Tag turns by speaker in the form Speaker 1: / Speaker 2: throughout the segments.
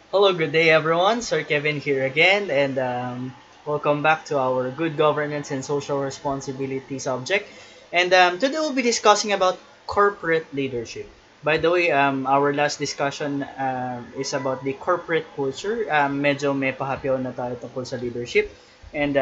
Speaker 1: Hello, good day, everyone. Sir Kevin here again, and welcome back to our good governance and social responsibility subject. And today we'll be discussing about corporate leadership. By the way, our last discussion is about the corporate culture. Medyo may pahapyaw na tayo tungkol sa leadership and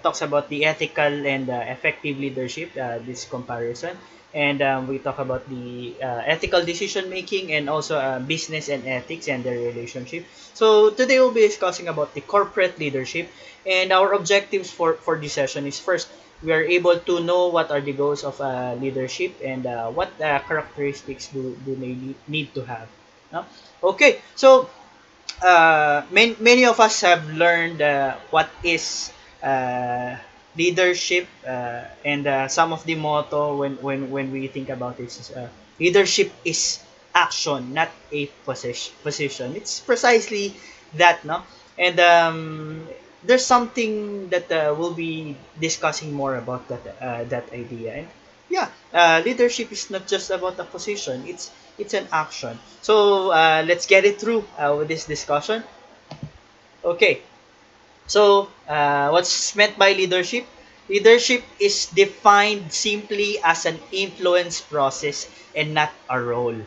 Speaker 1: talks about the ethical and effective leadership, this comparison. And we talk about the ethical decision making and also business and ethics and their relationship. So today we'll be discussing about the corporate leadership, and our objectives for this session is first, we are able to know what are the goals of leadership and what characteristics do they need to have. No? Okay, so many of us have learned what is uh, leadership, and some of the motto when we think about it is leadership is action, not a position. It's precisely that, no? And there's something that we'll be discussing more about that idea. And yeah, leadership is not just about a position. It's an action. So let's get it through with this discussion. Okay. So what's meant by leadership? Leadership is defined simply as an influence process and not a role.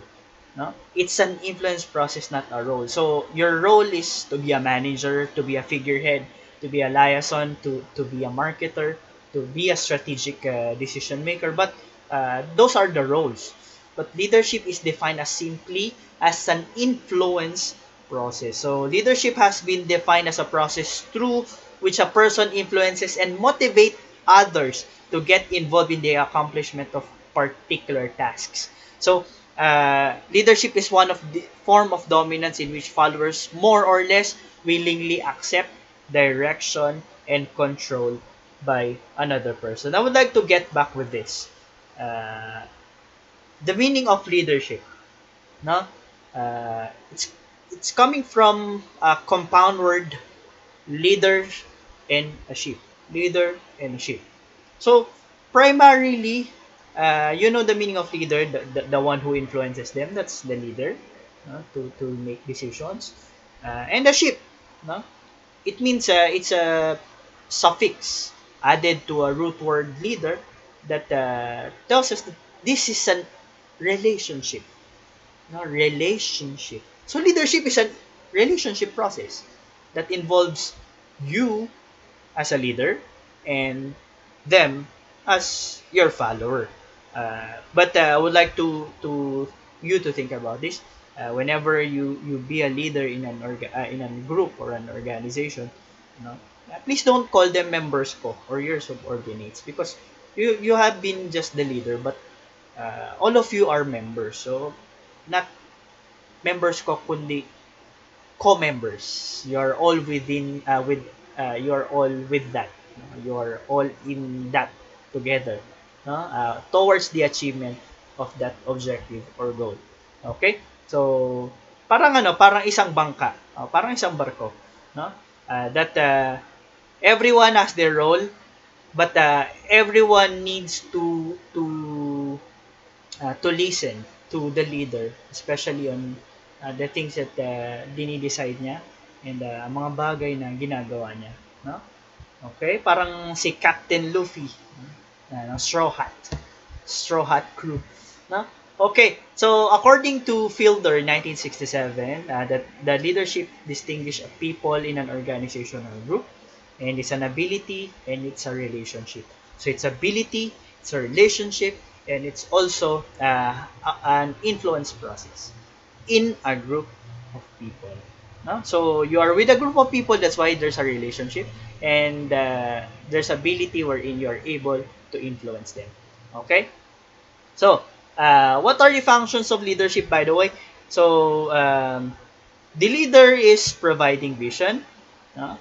Speaker 1: No, it's an influence process, not a role. So your role is to be a manager, to be a figurehead, to be a liaison, to be a marketer, to be a strategic decision maker. But those are the roles. But leadership is defined as simply as an influence process. So leadership has been defined as a process through which a person influences and motivate others to get involved in the accomplishment of particular tasks. So leadership is one of the form of dominance in which followers more or less willingly accept direction and control by another person. I would like to get back with this. Uh, the meaning of leadership, no? It's coming from a compound word, leader and a sheep. Leader and a sheep. So primarily, you know the meaning of leader, the one who influences them. That's the leader, to make decisions. And the sheep, no? It means it's a suffix added to a root word leader that tells us that this is a relationship. No, relationship. So leadership is a relationship process that involves you as a leader and them as your follower. But I would like to you to think about this. Whenever you be a leader in a group or an organization, you know, please don't call them members ko or your subordinates, because you have been just the leader, but all of you are members. So not members ko kundi co-members. You're all within with you're all with that. You're all in that together, no? Towards the achievement of that objective or goal. Okay? So parang isang bangka, parang isang barko, no? That everyone has their role, but everyone needs to listen to the leader, especially on the things that dinidecide niya and mga bagay na ginagawa niya. No? Okay? Parang si Captain Luffy ng Straw Hat Crew. No? Okay, so according to Fielder 1967, that the leadership distinguish people in an organization or group, and it's an ability and it's a relationship. So it's ability, it's a relationship, and it's also an influence process in a group of people. No? So you are with a group of people, that's why there's a relationship, and there's ability wherein you are able to influence them. Okay? So, what are the functions of leadership, by the way? So, the leader is providing vision. No?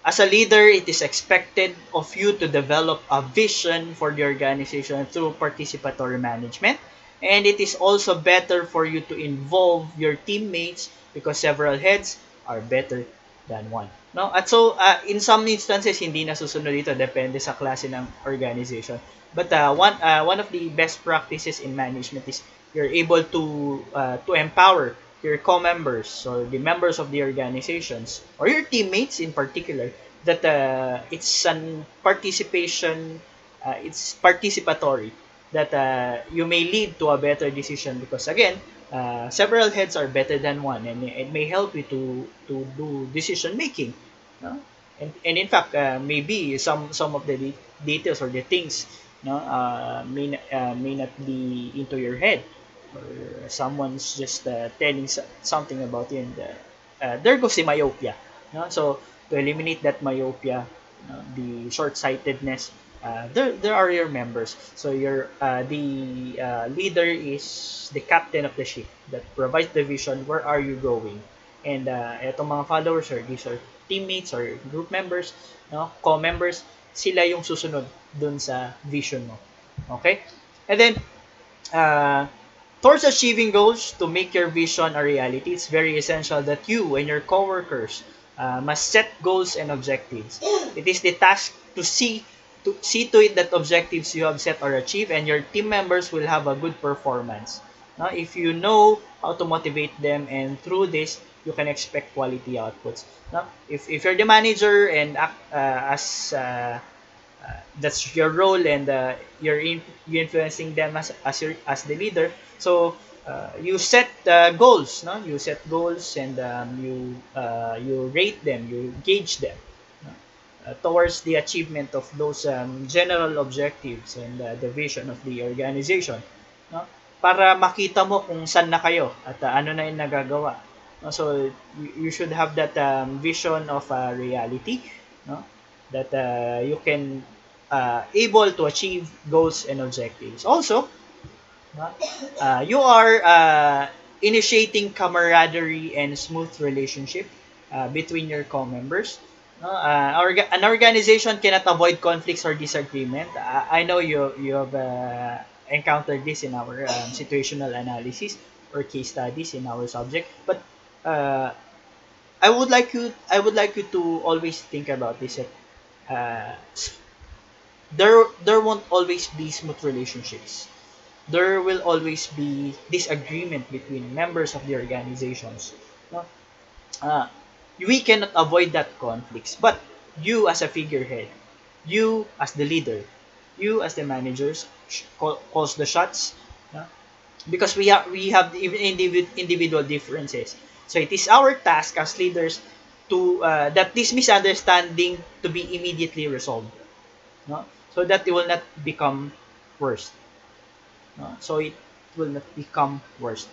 Speaker 1: As a leader, it is expected of you to develop a vision for the organization through participatory management. And it is also better for you to involve your teammates because several heads are better than one. No? At so, in some instances, hindi nasusunod dito. Depende sa klase ng organization. But one of the best practices in management is you're able to empower your co-members or the members of the organizations or your teammates in particular that it's an participation, it's participatory, that you may lead to a better decision because again, several heads are better than one, and it may help you to do decision making, no? And in fact, maybe some of the details or the things, no, may not be into your head, or someone's just telling something about you, and there goes the myopia, no? So to eliminate that myopia, the short-sightedness, there are your members. So your the leader is the captain of the ship that provides the vision. Where are you going? And etong mga followers, or these are teammates or group members, no, co-members, sila yung susunod dun sa vision mo. Okay? And then uh, towards achieving goals to make your vision a reality, it's very essential that you and your coworkers must set goals and objectives. It is the task to see to it that objectives you have set are achieved, and your team members will have a good performance. Now, if you know how to motivate them, and through this, you can expect quality outputs. Now, if you're the manager and as that's your role, and you're influencing them as the leader, so you set goals, no, you set goals, and you rate them, you gauge them, no? Towards the achievement of those general objectives and the vision of the organization, no, para makita mo kung saan na kayo at ano na yung nagagawa, no? So you should have that vision of reality, no, that you can able to achieve goals and objectives. Also, you are initiating camaraderie and smooth relationship between your co-members. No? An organization cannot avoid conflicts or disagreement. I know you have encountered this in our situational analysis or case studies in our subject, but uh, I would like you to always think about this. That, uh, there won't always be smooth relationships. There will always be disagreement between members of the organizations. No? Uh, we cannot avoid that conflicts, but you as a figurehead, you as the leader, you as the managers calls the shots. No? Because we have even individual differences. So it is our task as leaders to that this misunderstanding to be immediately resolved, no? So that it will not become worse. No? So it will not become worse.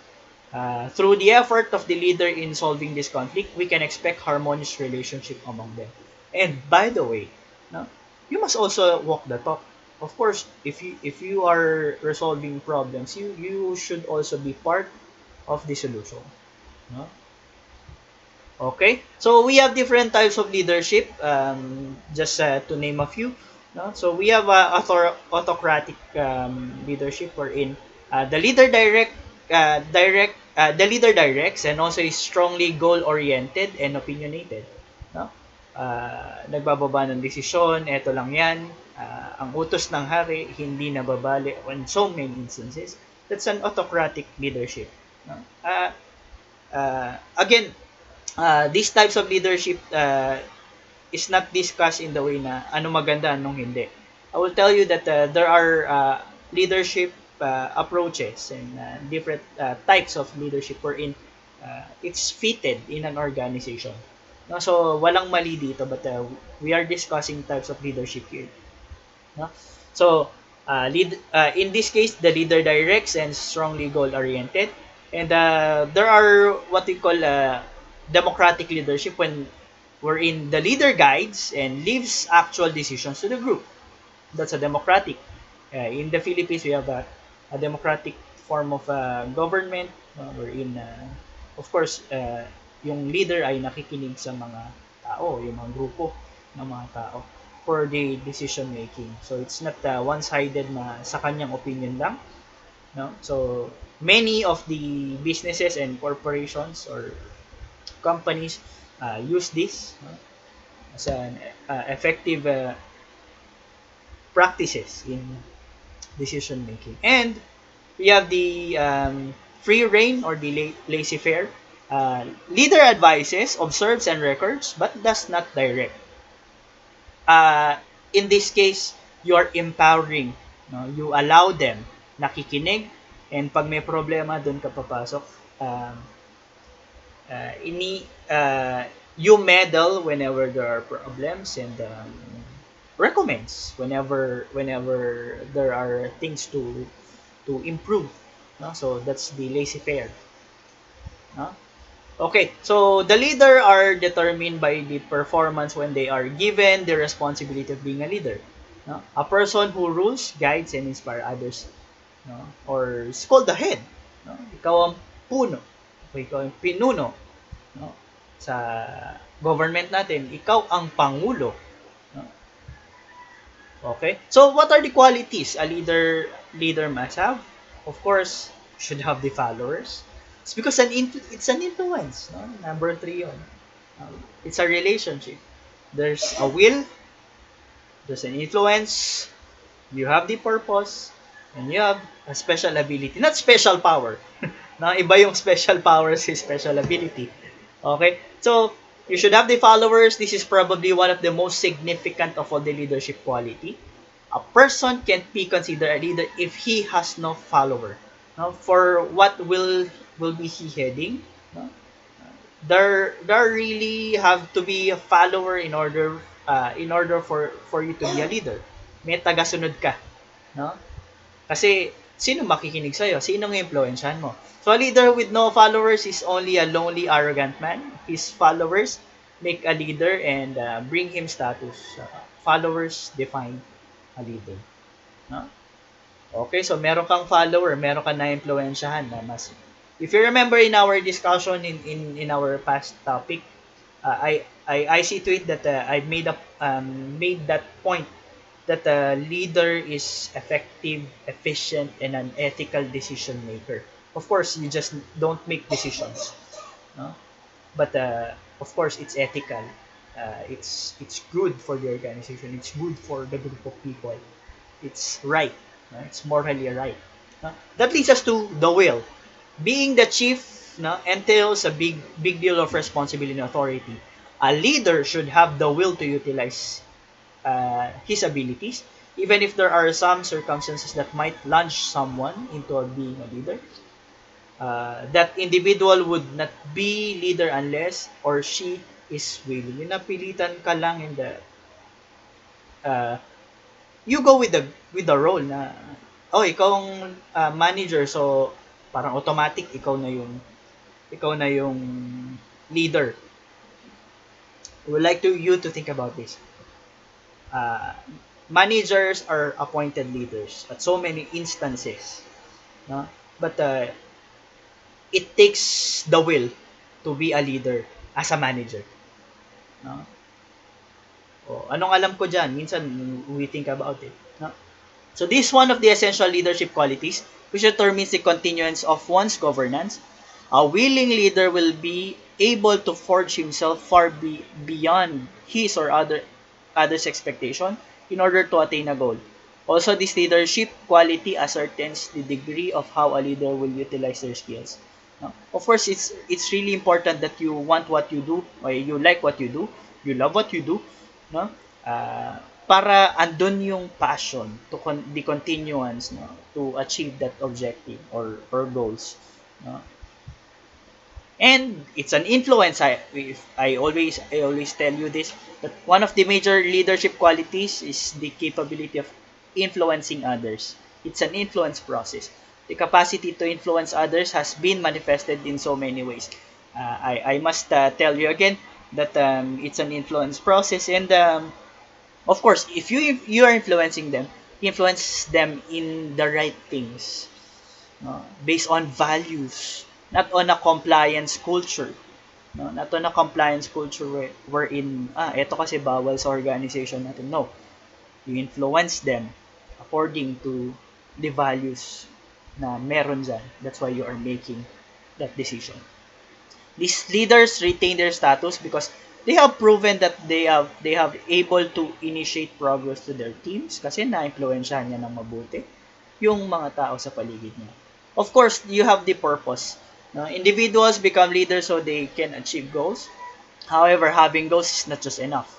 Speaker 1: Through the effort of the leader in solving this conflict, we can expect harmonious relationship among them. And by the way, no, you must also walk the talk. Of course, if you are resolving problems, you should also be part of the solution. No? Okay, so we have different types of leadership. Just to name a few. No? So we have autocratic leadership, wherein the leader directs and also is strongly goal oriented and opinionated. No? Nagbababa ng desisyon, eto lang yan. Ang utos ng hari hindi nababali on so many instances. That's an autocratic leadership. No? Again, these types of leadership is not discussed in the way na ano maganda, anong hindi. I will tell you that there are leadership approaches and different types of leadership wherein it's fitted in an organization. No? So, walang mali dito, but we are discussing types of leadership here. No? So, in this case, the leader directs and strongly goal-oriented. And there are what we call democratic leadership, wherein the leader guides and leaves actual decisions to the group. That's a democratic. In the Philippines, we have a democratic form of government, wherein, of course, yung leader ay nakikinig sa mga tao, yung mga grupo ng mga tao for the decision making. So it's not one-sided na sa kanyang opinion lang. No? So many of the businesses and corporations or companies use this, as an effective practices in decision making. And we have the free reign or the laissez-faire. Leader advises, observes, and records, but does not direct. uh, in this case, you are empowering. No? You allow them, nakikinig, and pag may problema, doon ka papasok. Um, uh, ini, uh, you meddle whenever there are problems and recommends whenever there are things to improve. No? So that's the laissez-faire. No? Okay, so the leader are determined by the performance when they are given the responsibility of being a leader. No? A person who rules, guides, and inspire others. No? Or is called the head. No? Ikaw ang puno. O ikaw ang pinuno. No? Sa government natin, ikaw ang pangulo. No? Okay? So what are the qualities a leader must have? Of course, should have the followers. It's because it's an influence. No? Number 3 yun. It's a relationship. There's a will, there's an influence, you have the purpose, and you have a special ability. Not special power. No, iba yung special powers is special ability. Okay? So, you should have the followers. This is probably one of the most significant of all the leadership quality. A person can't be considered a leader if he has no follower. No? For what will be he heading? No? There really have to be a follower in order for you to be a leader. May tagasunod ka, no? Kasi sino makikinig sa iyo? Sino ng influensyahan mo? So a leader with no followers is only a lonely, arrogant man. His followers make a leader and bring him status. Followers define a leader, no? Okay, so meron kang follower, meron kang na-influensyahan na mas. If you remember in our discussion in our past topic, I see to it that I made that point that a leader is effective, efficient, and an ethical decision maker. Of course, you just don't make decisions, no? But of course, it's ethical. It's good for the organization. It's good for the group of people. It's right. No? It's morally right. No? That leads us to the will. Being the chief, no, entails a big deal of responsibility and authority. A leader should have the will to utilize his abilities, even if there are some circumstances that might launch someone into being a leader. That individual would not be leader unless or she is willing. Yung napilitan ka lang in the you go with the role na ikaw ang manager, so parang automatic ikaw na yung leader. I would like you to think about this. Managers are appointed leaders at so many instances, no? But it takes the will to be a leader as a manager, no? Anong alam ko dyan? Minsan, we think about it, no? So this is one of the essential leadership qualities which determines the continuance of one's governance. A willing leader will be able to forge himself far beyond his or others' expectation in order to attain a goal. Also, this leadership quality ascertains the degree of how a leader will utilize their skills. No? Of course, it's really important that you want what you do, or you like what you do, you love what you do, no? Para andun yung passion to the continuance, no, to achieve that objective or goals, no? And it's an influence. I always tell you this, that one of the major leadership qualities is the capability of influencing others. It's an influence process. The capacity to influence others has been manifested in so many ways. I must tell you again that it's an influence process, and of course, if you are influencing them, influence them in the right things, no? Based on values, not on a compliance culture, no? Not on a compliance culture wherein eto kasi bawal sa organization natin. No, you influence them according to the values na meron dyan. That's why you are making that decision. These leaders retain their status because they have proven that they have able to initiate progress to their teams kasi na-influensyahan niya ng mabuti yung mga tao sa paligid niya. Of course, you have the purpose. No? Individuals become leaders so they can achieve goals. However, having goals is not just enough.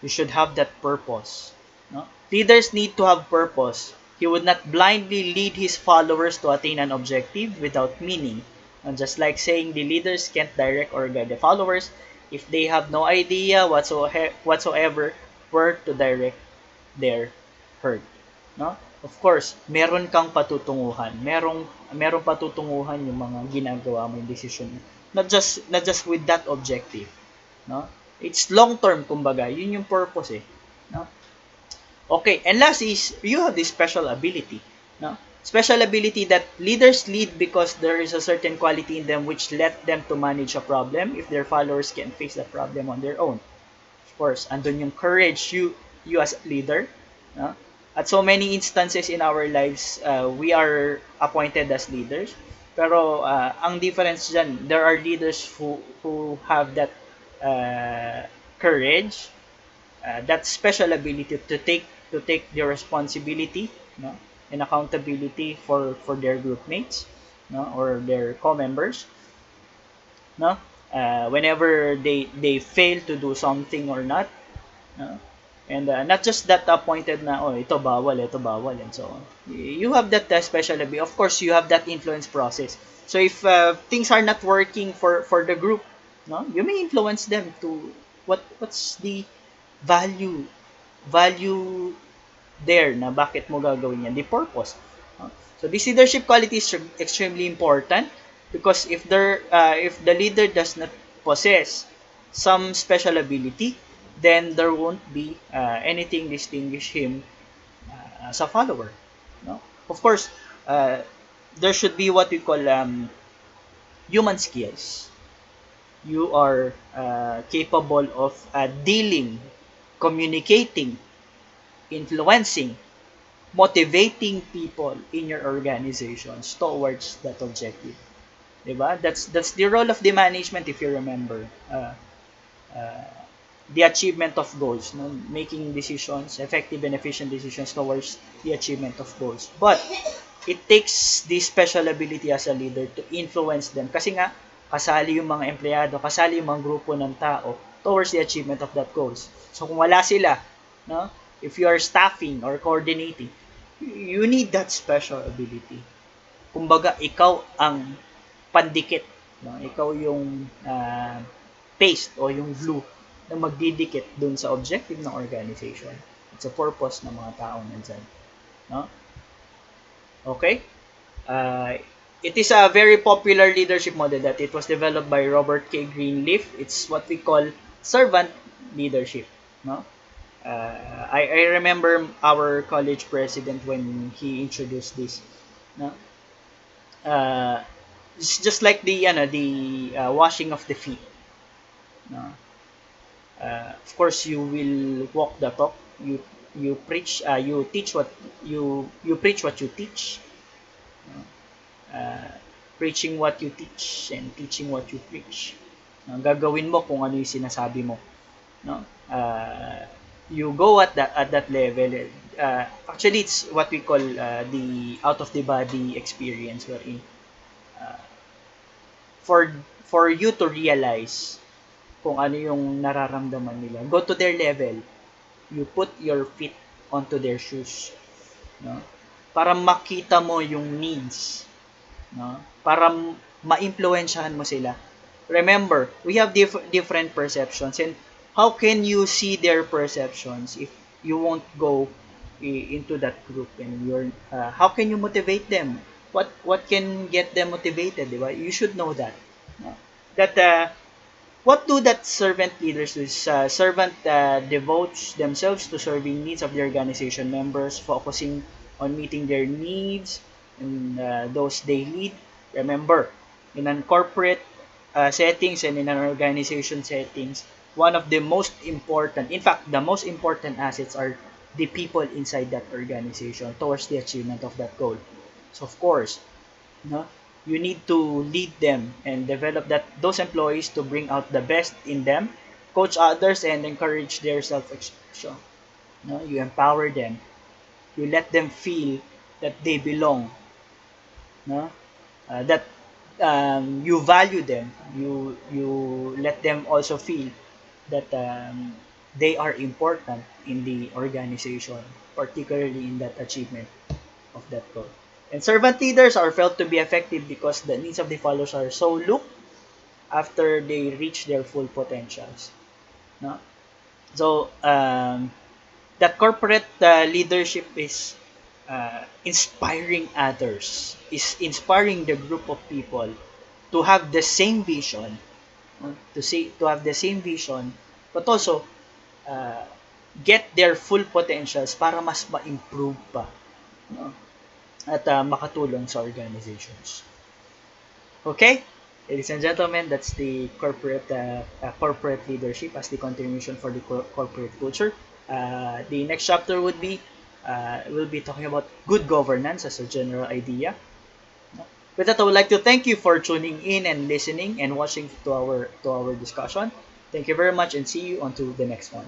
Speaker 1: You should have that purpose. No? Leaders need to have purpose. He would not blindly lead his followers to attain an objective without meaning. And just like saying the leaders can't direct or guide the followers if they have no idea whatsoever where to direct their herd. No? Of course, meron kang patutunguhan. Merong patutunguhan yung mga ginagawa mo yung decision mo. Not just with that objective, no? It's long term kumbaga, yun yung purpose eh, no? Okay, and last is you have this special ability, no? Special ability that leaders lead because there is a certain quality in them which let them to manage a problem if their followers can face the problem on their own. Of course, andun yung courage you as a leader, no? At so many instances in our lives, we are appointed as leaders. Pero ang difference dyan, there are leaders who have that courage, that special ability to take their responsibility, no, and accountability for their group mates, no, or their co-members, no, whenever they fail to do something or not, no, and not just that appointed na oh ito bawal and so on. You have that special ability. Of course, you have that influence process. So if things are not working for the group, no, you may influence them to what's the value value there na bakit mo gagawin yan, the purpose. So this leadership quality is extremely important because if the leader does not possess some special ability, then there won't be anything distinguish him as a follower, no? Of course, there should be what we call human skills. You are capable of dealing, communicating, influencing, motivating people in your organizations towards that objective. Diba? That's the role of the management if you remember. Uh, the achievement of goals, no? Making decisions, effective and efficient decisions towards the achievement of goals. But it takes this special ability as a leader to influence them. Kasi nga, kasali yung mga empleyado, kasali yung mga grupo ng tao towards the achievement of that goals. So kung wala sila, no? If you are staffing or coordinating, you need that special ability. Kumbaga, ikaw ang pandikit. No? Ikaw yung paste o yung glue na magdidikit dun sa objective ng organization at sa purpose ng mga taong nandyan. No? Okay? It is a very popular leadership model that it was developed by Robert K. Greenleaf. It's what we call servant leadership. No? I remember our college president when he introduced this. No? It's just like the washing of the feet. No? Of course, you will walk the talk. You preach. You teach what you preach what you teach. No? Preaching what you teach and teaching what you preach. Gagawin mo kung ano yung sinasabi mo. No? You go at that level. Actually, it's what we call the out of the body experience, wherein for for you to realize kung ano yung nararamdaman nila. Go to their level. You put your feet onto their shoes. No? Para makita mo yung needs. No? Para ma-impluwensyahan mo sila. Remember, we have different perceptions, and how can you see their perceptions if you won't go into that group, and how can you motivate them? What can get them motivated, diba? You should know that. No? That what do that servant leaders do? Servant devotes themselves to serving needs of the organization members, focusing on meeting their needs and those they lead. Remember, in a corporate settings and in an organization settings, one of the most important, in fact, the most important assets are the people inside that organization towards the achievement of that goal. So, of course, no, you need to lead them and develop those employees to bring out the best in them, coach others, and encourage their self-expression. No, you empower them. You let them feel that they belong. No, that you value them, you let them also feel that they are important in the organization, particularly in that achievement of that goal. And servant leaders are felt to be effective because the needs of the followers are so looked after they reach their full potentials. No? So that corporate leadership is inspiring others, is inspiring the group of people to have the same vision, to have the same vision, but also uh, get their full potentials para mas ma-improve pa, no? At makatulong sa organizations. Okay, ladies and gentlemen, that's the corporate leadership as the continuation for the corporate culture. The next chapter would be we'll be talking about good governance as a general idea. With that, I would like to thank you for tuning in and listening and watching to our discussion. Thank you very much, and see you on to the next one.